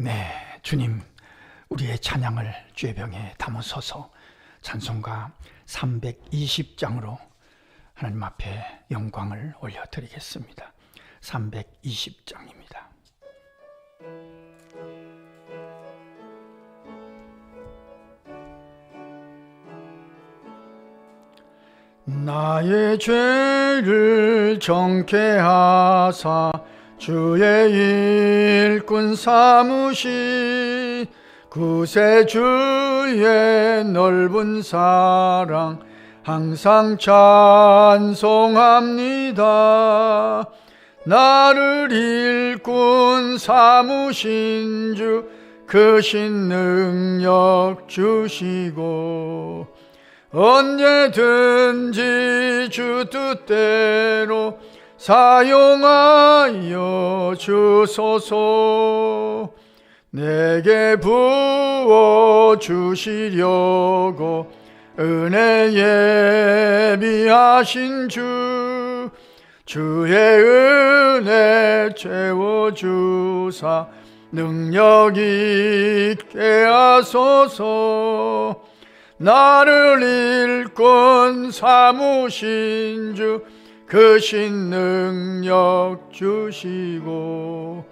네, 주님, 우리의 찬양을 죄병에 담으소서. 찬송가 320장으로 하나님 앞에 영광을 올려드리겠습니다. 320장입니다. 나의 죄를 정케하사 주의 일꾼 삼으신 구세주의 넓은 사랑 항상 찬송합니다. 나를 일꾼 삼으신 주 크신 능력 주시고 언제든지 주 뜻대로 사용하여 주소서. 내게 부어주시려고 은혜 예비하신 주의 은혜 채워주사 능력 있게 하소서. 나를 일꾼 삼으신 주 크신 능력 주시고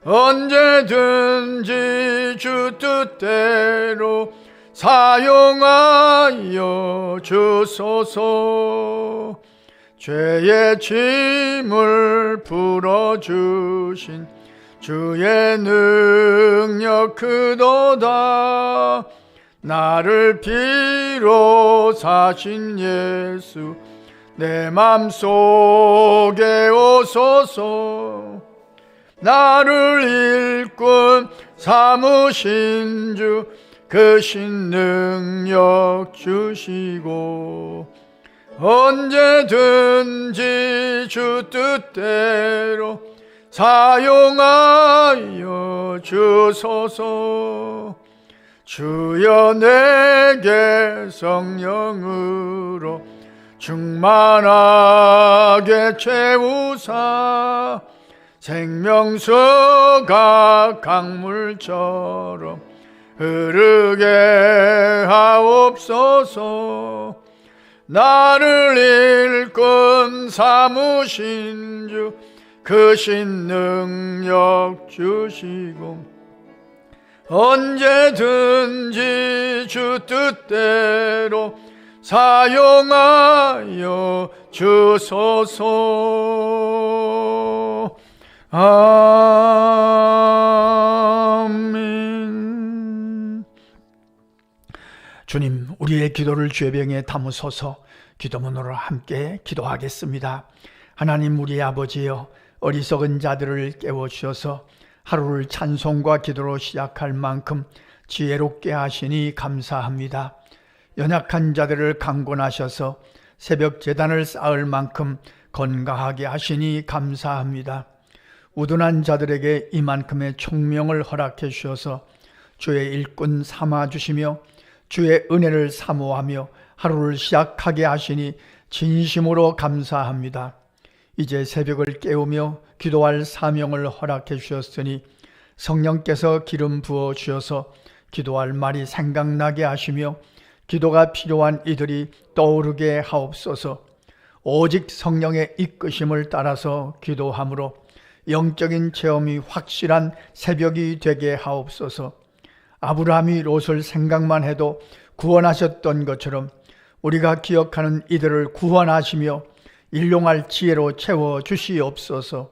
언제든지 주 뜻대로 사용하여 주소서. 죄의 짐을 풀어주신 주의 능력 크도다. 나를 피로 사신 예수 내 맘속에 오소서. 나를 일꾼 삼으신 주 크신 능력 주시고 언제든지 주 뜻대로 사용하여 주소서. 주여 내게 성령으로 충만하게 채우사 생명수가 강물처럼 흐르게 하옵소서. 나를 일꾼 삼으신 주 크신 능력 주시고 언제든지 주 뜻대로 사용하여 주소서. 아멘. 주님, 우리의 기도를 죄병에 담으소서. 기도문으로 함께 기도하겠습니다. 하나님, 우리 아버지여, 어리석은 자들을 깨워주셔서 하루를 찬송과 기도로 시작할 만큼 지혜롭게 하시니 감사합니다. 연약한 자들을 강권하셔서 새벽 제단을 쌓을 만큼 건강하게 하시니 감사합니다. 우둔한 자들에게 이만큼의 총명을 허락해 주셔서 주의 일꾼 삼아 주시며 주의 은혜를 사모하며 하루를 시작하게 하시니 진심으로 감사합니다. 이제 새벽을 깨우며 기도할 사명을 허락해 주셨으니 성령께서 기름 부어 주셔서 기도할 말이 생각나게 하시며 기도가 필요한 이들이 떠오르게 하옵소서. 오직 성령의 이끄심을 따라서 기도함으로 영적인 체험이 확실한 새벽이 되게 하옵소서. 아브라함이 롯을 생각만 해도 구원하셨던 것처럼 우리가 기억하는 이들을 구원하시며 일용할 지혜로 채워주시옵소서.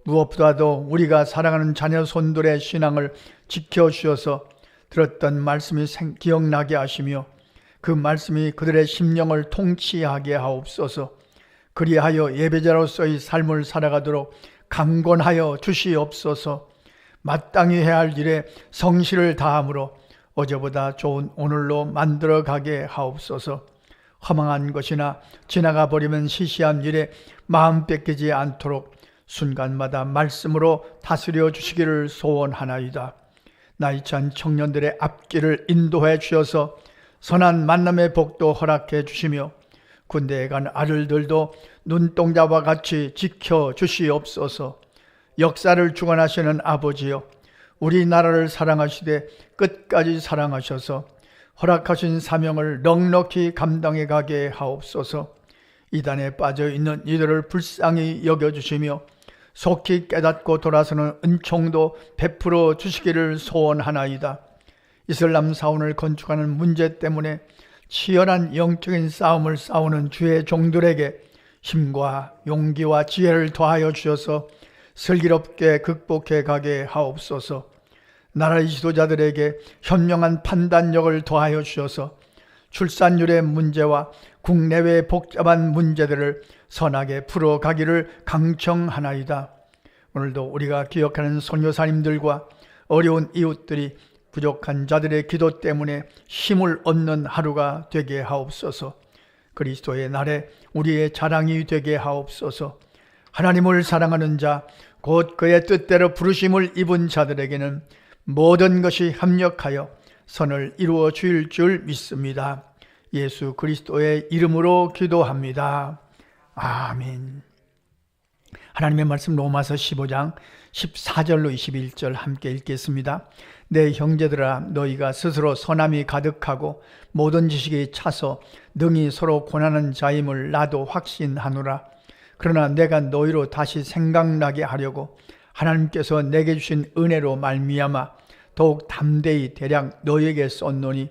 무엇보다도 우리가 사랑하는 자녀 손들의 신앙을 지켜주셔서 들었던 말씀이 기억나게 하시며 그 말씀이 그들의 심령을 통치하게 하옵소서. 그리하여 예배자로서의 삶을 살아가도록 강권하여 주시옵소서. 마땅히 해야 할 일에 성실을 다함으로 어제보다 좋은 오늘로 만들어가게 하옵소서. 허망한 것이나 지나가 버리면 시시한 일에 마음 뺏기지 않도록 순간마다 말씀으로 다스려 주시기를 소원하나이다. 나이 찬 청년들의 앞길을 인도해 주셔서 선한 만남의 복도 허락해 주시며 군대에 간 아들들도 눈동자와 같이 지켜 주시옵소서. 역사를 주관하시는 아버지여, 우리나라를 사랑하시되 끝까지 사랑하셔서 허락하신 사명을 넉넉히 감당해 가게 하옵소서. 이단에 빠져 있는 이들을 불쌍히 여겨주시며 속히 깨닫고 돌아서는 은총도 베풀어 주시기를 소원하나이다. 이슬람 사원을 건축하는 문제 때문에 치열한 영적인 싸움을 싸우는 주의 종들에게 힘과 용기와 지혜를 더하여 주셔서 슬기롭게 극복해 가게 하옵소서. 나라의 지도자들에게 현명한 판단력을 더하여 주셔서 출산율의 문제와 국내외 복잡한 문제들을 선하게 풀어가기를 강청하나이다. 오늘도 우리가 기억하는 선교사님들과 어려운 이웃들이 부족한 자들의 기도 때문에 힘을 얻는 하루가 되게 하옵소서. 그리스도의 날에 우리의 자랑이 되게 하옵소서. 하나님을 사랑하는 자, 곧 그의 뜻대로 부르심을 입은 자들에게는 모든 것이 합력하여 선을 이루어 주일 줄 믿습니다. 예수 그리스도의 이름으로 기도합니다. 아멘. 하나님의 말씀 로마서 15장 14절로 21절 함께 읽겠습니다. 내 형제들아, 너희가 스스로 선함이 가득하고 모든 지식이 차서 능히 서로 권하는 자임을 나도 확신하노라. 그러나 내가 너희로 다시 생각나게 하려고 하나님께서 내게 주신 은혜로 말미암아 더욱 담대히 대략 너희에게 썼노니,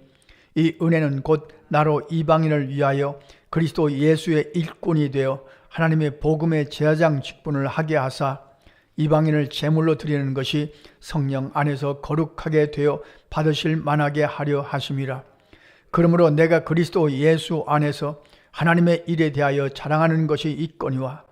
이 은혜는 곧 나로 이방인을 위하여 그리스도 예수의 일꾼이 되어 하나님의 복음의 제사장 직분을 하게 하사 이방인을 제물로 드리는 것이 성령 안에서 거룩하게 되어 받으실 만하게 하려 하심이라. 그러므로 내가 그리스도 예수 안에서 하나님의 일에 대하여 자랑하는 것이 있거니와,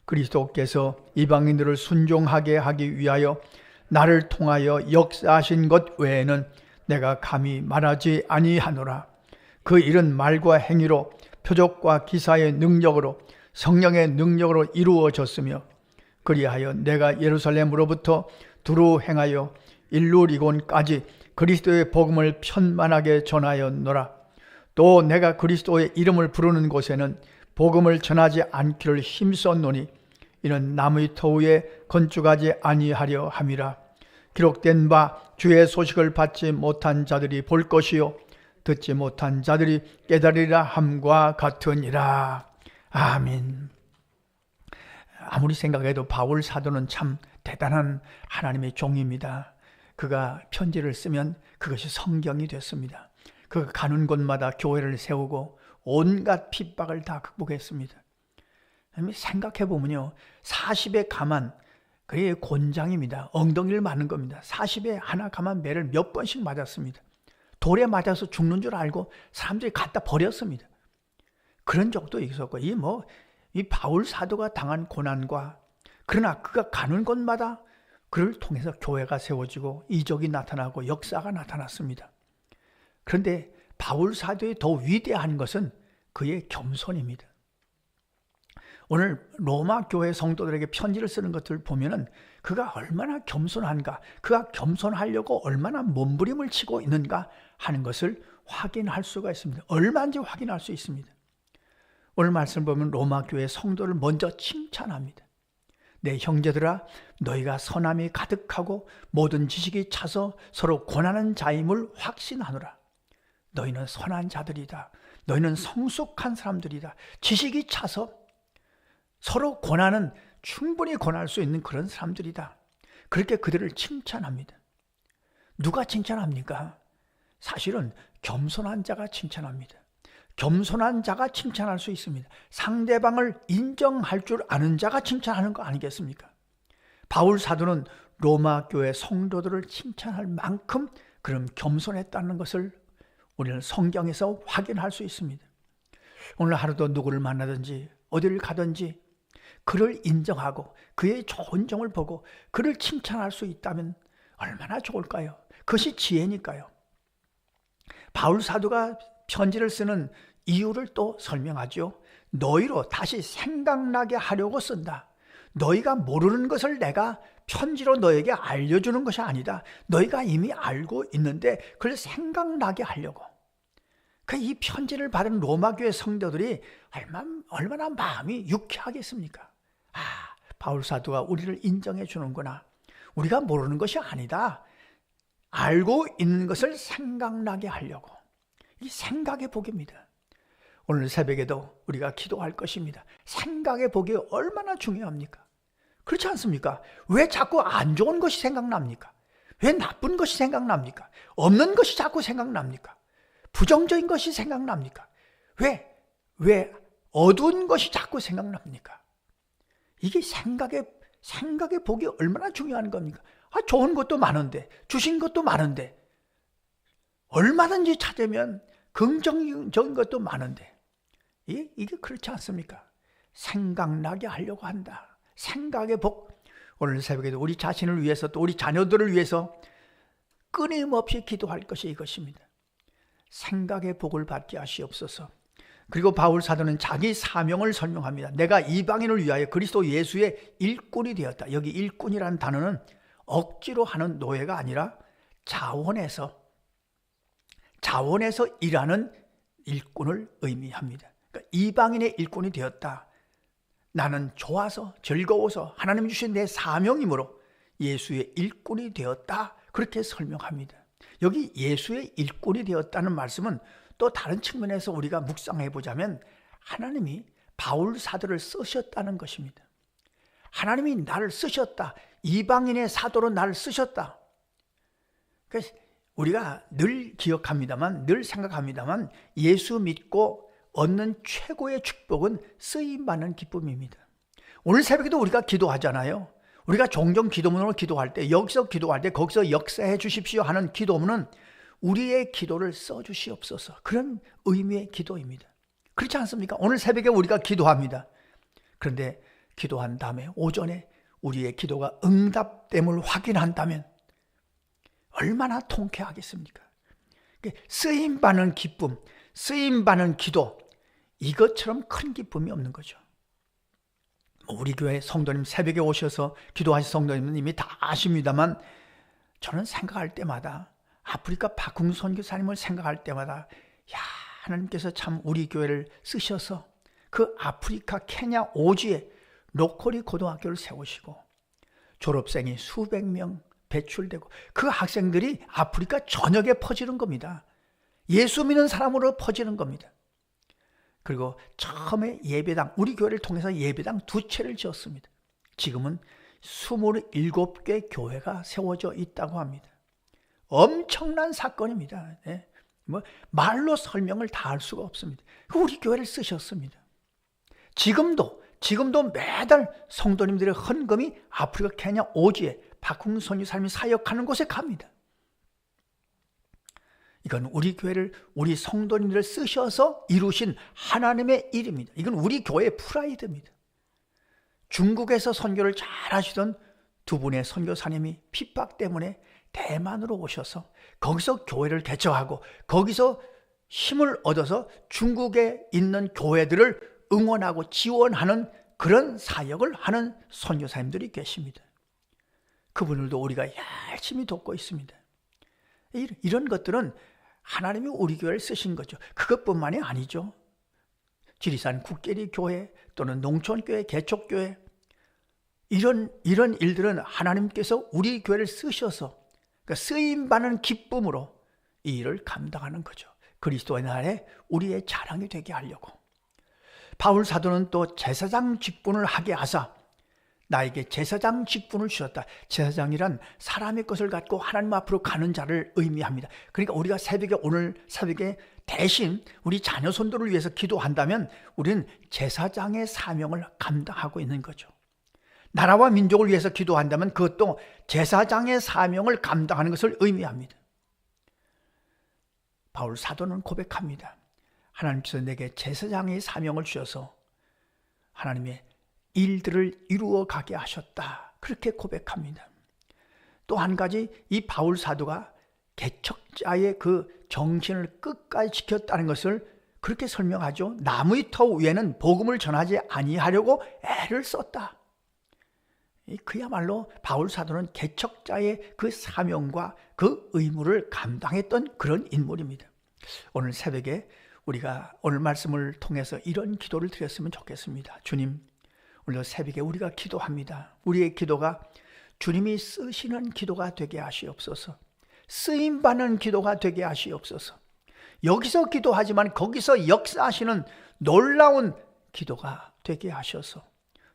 그리스도께서 이방인들을 순종하게 하기 위하여 나를 통하여 역사하신 것 외에는 내가 감히 말하지 아니하노라. 그 일은 말과 행위로, 표적과 기사의 능력으로, 성령의 능력으로 이루어졌으며, 그리하여 내가 예루살렘으로부터 두루 행하여 일루리곤까지 그리스도의 복음을 편만하게 전하였노라. 또 내가 그리스도의 이름을 부르는 곳에는 복음을 전하지 않기를 힘썼노니, 이는 나무의 터 위에 건축하지 아니하려 함이라. 기록된 바 주의 소식을 받지 못한 자들이 볼 것이요 듣지 못한 자들이 깨달으리라 함과 같으니라. 아멘. 아무리 생각해도 바울 사도는 참 대단한 하나님의 종입니다. 그가 편지를 쓰면 그것이 성경이 됐습니다. 그가 가는 곳마다 교회를 세우고 온갖 핍박을 다 극복했습니다. 생각해보면요, 40에 가만, 그의 곤장입니다. 엉덩이를 맞는 겁니다. 40에 하나 가만 매를 몇 번씩 맞았습니다. 돌에 맞아서 죽는 줄 알고 사람들이 갖다 버렸습니다. 그런 적도 있었고, 이 바울 사도가 당한 고난과, 그러나 그가 가는 곳마다 그를 통해서 교회가 세워지고 이적이 나타나고 역사가 나타났습니다. 그런데 바울 사도의 더 위대한 것은 그의 겸손입니다. 오늘 로마 교회 성도들에게 편지를 쓰는 것을 보면은 그가 얼마나 겸손한가, 그가 겸손하려고 얼마나 몸부림을 치고 있는가 하는 것을 확인할 수가 있습니다. 얼마인지 확인할 수 있습니다. 오늘 말씀을 보면 로마 교회 성도를 먼저 칭찬합니다. 내 형제들아, 너희가 선함이 가득하고 모든 지식이 차서 서로 권하는 자임을 확신하노라. 너희는 선한 자들이다. 너희는 성숙한 사람들이다. 지식이 차서 서로 권하는, 충분히 권할 수 있는 그런 사람들이다. 그렇게 그들을 칭찬합니다. 누가 칭찬합니까? 사실은 겸손한 자가 칭찬합니다. 겸손한 자가 칭찬할 수 있습니다. 상대방을 인정할 줄 아는 자가 칭찬하는 거 아니겠습니까? 바울 사도는 로마 교회 성도들을 칭찬할 만큼 그런 겸손했다는 것을 우리는 성경에서 확인할 수 있습니다. 오늘 하루도 누구를 만나든지 어디를 가든지 그를 인정하고 그의 좋은 점을 보고 그를 칭찬할 수 있다면 얼마나 좋을까요? 그것이 지혜니까요. 바울 사도가 편지를 쓰는 이유를 또 설명하죠. 너희로 다시 생각나게 하려고 쓴다. 너희가 모르는 것을 내가 편지로 너에게 알려주는 것이 아니다. 너희가 이미 알고 있는데 그걸 생각나게 하려고. 이 편지를 받은 로마교회 성도들이 얼마나 마음이 유쾌하겠습니까? 바울 사도가 우리를 인정해 주는구나. 우리가 모르는 것이 아니다. 알고 있는 것을 생각나게 하려고. 이 생각의 복입니다. 오늘 새벽에도 우리가 기도할 것입니다. 생각의 복이 얼마나 중요합니까? 그렇지 않습니까? 왜 자꾸 안 좋은 것이 생각납니까? 왜 나쁜 것이 생각납니까? 없는 것이 자꾸 생각납니까? 부정적인 것이 생각납니까? 왜 어두운 것이 자꾸 생각납니까? 이게 생각의 복이 얼마나 중요한 겁니까? 좋은 것도 많은데, 주신 것도 많은데, 얼마든지 찾으면 긍정적인 것도 많은데, 이게 그렇지 않습니까? 생각나게 하려고 한다. 생각의 복. 오늘 새벽에도 우리 자신을 위해서 또 우리 자녀들을 위해서 끊임없이 기도할 것이 이것입니다. 생각의 복을 받게 하시옵소서. 그리고 바울 사도는 자기 사명을 설명합니다. 내가 이방인을 위하여 그리스도 예수의 일꾼이 되었다. 여기 일꾼이라는 단어는 억지로 하는 노예가 아니라 자원해서 일하는 일꾼을 의미합니다. 그러니까 이방인의 일꾼이 되었다. 나는 좋아서 즐거워서 하나님 주신 내 사명이므로 예수의 일꾼이 되었다. 그렇게 설명합니다. 여기 예수의 일꾼이 되었다는 말씀은 또 다른 측면에서 우리가 묵상해 보자면 하나님이 바울 사도를 쓰셨다는 것입니다. 하나님이 나를 쓰셨다. 이방인의 사도로 나를 쓰셨다. 그래서 우리가 늘 기억합니다만, 늘 생각합니다만 예수 믿고 얻는 최고의 축복은 쓰임받는 기쁨입니다. 오늘 새벽에도 우리가 기도하잖아요. 우리가 종종 기도문으로 기도할 때, 여기서 기도할 때 거기서 역사해 주십시오 하는 기도문은 우리의 기도를 써주시옵소서, 그런 의미의 기도입니다. 그렇지 않습니까? 오늘 새벽에 우리가 기도합니다. 그런데 기도한 다음에 오전에 우리의 기도가 응답됨을 확인한다면 얼마나 통쾌하겠습니까? 쓰임받는 기쁨, 쓰임받는 기도, 이것처럼 큰 기쁨이 없는 거죠. 우리 교회 성도님 새벽에 오셔서 기도하신 성도님은 이미 다 아십니다만, 저는 생각할 때마다, 아프리카 박흥 선교사님을 생각할 때마다, 하나님께서 참 우리 교회를 쓰셔서 그 아프리카 케냐 오지에 로컬리 고등학교를 세우시고 졸업생이 수백 명 배출되고 그 학생들이 아프리카 전역에 퍼지는 겁니다. 예수 믿는 사람으로 퍼지는 겁니다. 그리고 처음에 예배당, 우리 교회를 통해서 예배당 2채를 지었습니다. 지금은 27개 교회가 세워져 있다고 합니다. 엄청난 사건입니다. 말로 설명을 다 할 수가 없습니다. 우리 교회를 쓰셨습니다. 지금도 매달 성도님들의 헌금이 아프리카 케냐 오지에 박흥 선교사님이 사역하는 곳에 갑니다. 이건 우리 교회를, 우리 성도님들을 쓰셔서 이루신 하나님의 일입니다. 이건 우리 교회의 프라이드입니다. 중국에서 선교를 잘 하시던 두 분의 선교사님이 핍박 때문에 대만으로 오셔서 거기서 교회를 개척하고 거기서 힘을 얻어서 중국에 있는 교회들을 응원하고 지원하는 그런 사역을 하는 선교사님들이 계십니다. 그분들도 우리가 열심히 돕고 있습니다. 이런 것들은 하나님이 우리 교회를 쓰신 거죠. 그것뿐만이 아니죠. 지리산 국계리 교회 또는 농촌교회, 개척교회, 이런 일들은 하나님께서 우리 교회를 쓰셔서, 그러니까 쓰임받는 기쁨으로 이 일을 감당하는 거죠. 그리스도의 날에 우리의 자랑이 되게 하려고. 바울 사도는 또 제사장 직분을 하게 하사 나에게 제사장 직분을 주셨다. 제사장이란 사람의 것을 갖고 하나님 앞으로 가는 자를 의미합니다. 그러니까 우리가 오늘 새벽에 대신 우리 자녀 손들을 위해서 기도한다면 우리는 제사장의 사명을 감당하고 있는 거죠. 나라와 민족을 위해서 기도한다면 그것도 제사장의 사명을 감당하는 것을 의미합니다. 바울 사도는 고백합니다. 하나님께서 내게 제사장의 사명을 주셔서 하나님의 일들을 이루어 가게 하셨다. 그렇게 고백합니다. 또 한 가지, 이 바울 사도가 개척자의 그 정신을 끝까지 지켰다는 것을 그렇게 설명하죠. 나무의 터 위에는 복음을 전하지 아니하려고 애를 썼다. 그야말로 바울 사도는 개척자의 그 사명과 그 의무를 감당했던 그런 인물입니다. 오늘 새벽에 우리가 오늘 말씀을 통해서 이런 기도를 드렸으면 좋겠습니다. 주님, 오늘 새벽에 우리가 기도합니다. 우리의 기도가 주님이 쓰시는 기도가 되게 하시옵소서. 쓰임받는 기도가 되게 하시옵소서. 여기서 기도하지만 거기서 역사하시는 놀라운 기도가 되게 하셔서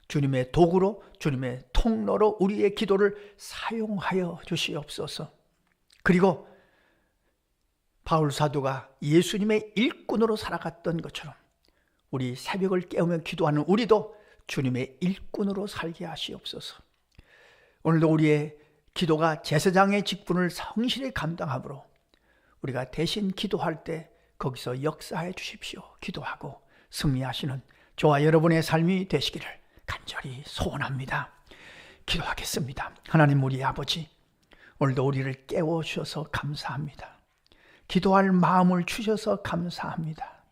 주님의 도구로, 주님의 통로로 우리의 기도를 사용하여 주시옵소서. 그리고 바울 사도가 예수님의 일꾼으로 살아갔던 것처럼 우리 새벽을 깨우며 기도하는 우리도 주님의 일꾼으로 살게 하시옵소서. 오늘도 우리의 기도가 제사장의 직분을 성실히 감당함으로 우리가 대신 기도할 때 거기서 역사해 주십시오. 기도하고 승리하시는 저와 여러분의 삶이 되시기를 간절히 소원합니다. 기도하겠습니다. 하나님 우리 아버지, 오늘도 우리를 깨워주셔서 감사합니다. 기도할 마음을 주셔서 감사합니다.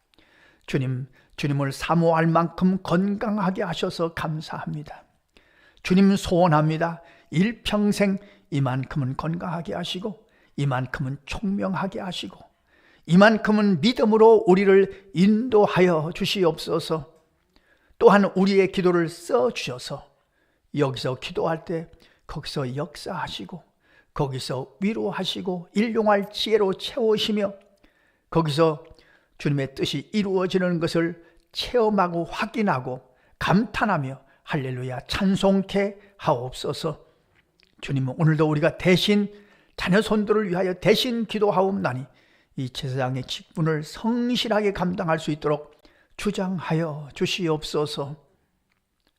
주님을 사모할 만큼 건강하게 하셔서 감사합니다. 주님 소원합니다. 일평생 이만큼은 건강하게 하시고, 이만큼은 총명하게 하시고, 이만큼은 믿음으로 우리를 인도하여 주시옵소서. 또한 우리의 기도를 써주셔서 여기서 기도할 때 거기서 역사하시고, 거기서 위로하시고 일용할 지혜로 채우시며, 거기서 주님의 뜻이 이루어지는 것을 체험하고 확인하고 감탄하며 할렐루야 찬송케 하옵소서. 주님은 오늘도 우리가 대신 자녀 손들을 위하여 대신 기도하옵나니 이 제사장의 직분을 성실하게 감당할 수 있도록 주장하여 주시옵소서.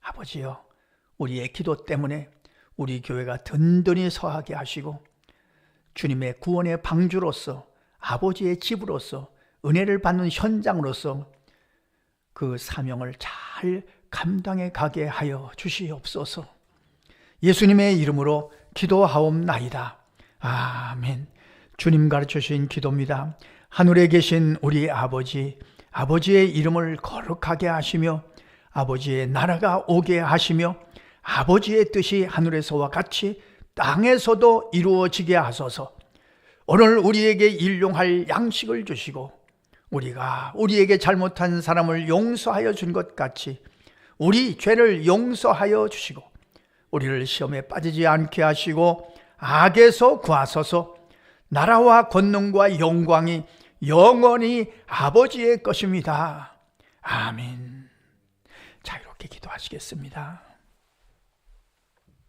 아버지여, 우리의 기도 때문에 우리 교회가 든든히 서하게 하시고 주님의 구원의 방주로서, 아버지의 집으로서, 은혜를 받는 현장으로서 그 사명을 잘 감당해 가게 하여 주시옵소서. 예수님의 이름으로 기도하옵나이다. 아멘. 주님 가르쳐 주신 기도입니다. 하늘에 계신 우리 아버지, 아버지의 이름을 거룩하게 하시며 아버지의 나라가 오게 하시며 아버지의 뜻이 하늘에서와 같이 땅에서도 이루어지게 하소서. 오늘 우리에게 일용할 양식을 주시고 우리가 우리에게 잘못한 사람을 용서하여 준 것 같이 우리 죄를 용서하여 주시고 우리를 시험에 빠지지 않게 하시고 악에서 구하소서. 나라와 권능과 영광이 영원히 아버지의 것입니다. 아멘. 자, 이렇게 기도하시겠습니다.